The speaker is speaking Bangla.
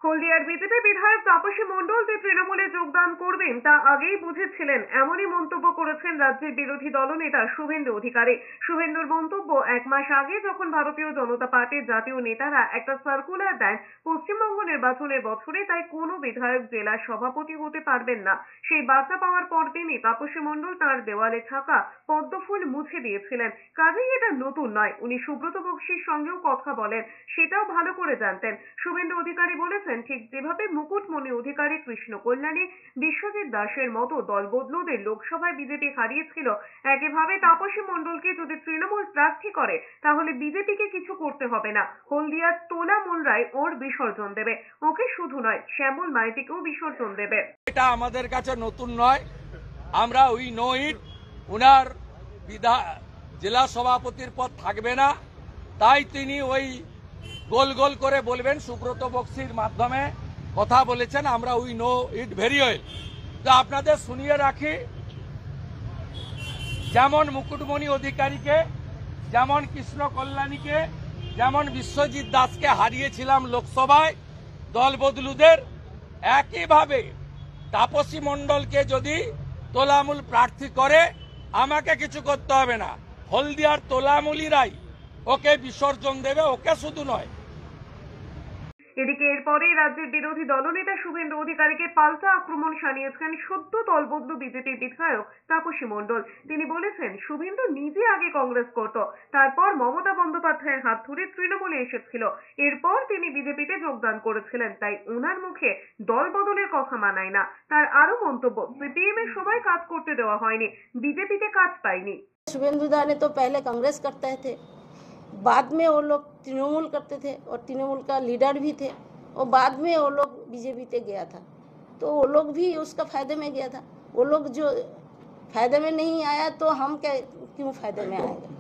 হলদিয়ার বিজেপি বিধায়ক তাপসী মণ্ডল যে তৃণমূলে যোগদান করবেন তা আগেই বুঝেছিলেন, এমনই মন্তব্য করেছেন রাজ্যের বিরোধী দলনেতা শুভেন্দু অধিকারী। শুভেন্দুর মন্তব্য, 1 মাস আগে যখন ভারতীয় জনতা পার্টির জাতীয় নেতারা একটা সার্কুলার দেন পশ্চিমবঙ্গ নির্বাচনের বছরে, তাই কোনো বিধায়ক জেলা সভাপতি হতে পারবেন না, সেই বার্তা পাওয়ার পর দিনই তাপসী মণ্ডল তাঁর দেওয়ালে থাকা পদ্মফুল মুছে দিয়েছিলেন। কাজেই এটা নতুন নয়। উনি সুব্রত বক্সির সঙ্গেও কথা বলেন, সেটাও ভালো করে জানতেন। শুভেন্দু অধিকারী বলেছেন, ঠিক যেভাবে মুকুটমণি অধিকারী, কৃষ্ণ কল্যাণী, বিশ্বজিৎ দাসের মতো দলবদলুদের লোকসভায় বিজেপি হারিয়েছিল, একইভাবে তাপসী মণ্ডলকে যদি তৃণমূল প্রার্থী করে তাহলে বিজেপিকে কিছু করতে হবে না। হলদিয়ার তোলা মুলরাই ওর বিসর্জন দেবে, ওকে শুধু নয় শ্যামল মাইতিকেও বিসর্জন দেবে। এটা আমাদের কাছে নতুন নয়, আমরা উই নো ইট। উনার জেলা সভাপতির পদ থাকবে না, তাই তিনি ওই গোল গোল করে বলবেন, সুব্রত বক্সির মাধ্যমে কথা বলেছেন, আমরা we know it very well. তো আপনাদের শুনিয়ে রাখি, যেমন মুকুটমণি অধিকারীকে, যেমন কৃষ্ণ কল্যাণীকে, যেমন বিশ্বজিৎ দাসকে হারিয়েছিলাম লোকসভায় দল বদলুদের, একইভাবে তাপসী মণ্ডলকে যদি তোলামূল প্রার্থী করে আমাকে কিছু করতে হবে না। হলদিয়ার তোলামূলীরাই ওকে বিসর্জন দেবে, ওকে শুধু নয়। এদিকে এরপরেই রাজ্যের বিরোধী দলনেতা শুভেন্দু অধিকারীকে পাল্টা আক্রমণ শানিয়েছেন সদ্য দলবদলু বিজেপির বিধায়ক তাপসী মণ্ডল। তিনি বলেছেন, শুভেন্দু নিজে আগে কংগ্রেস করত, তারপর মমতা বন্দ্যোপাধ্যায়ের হাত ধরে তৃণমূলে এসেছিল, এরপর তিনি বিজেপিতে যোগদান করেছিলেন, তাই ওনার মুখে দল বদলের কথা মানায় না। তার আরো মন্তব্য, সিপিএম এর সময় কাজ করতে দেওয়া হয়নি, বিজেপিতে কাজ পায়নি। शुभेंदु दा ने तो पहले कांग्रेस करते थे, बाद में वो लोग तृणमूल करते थे और तृणमूल का लीडर भी थे, और बाद में वो लोग बीजेपी पे गया था, तो वो लोग भी उसका फायदे में गया था। वो लोग जो फायदे में नहीं आया तो हम क्या क्यों फायदे में आएगा।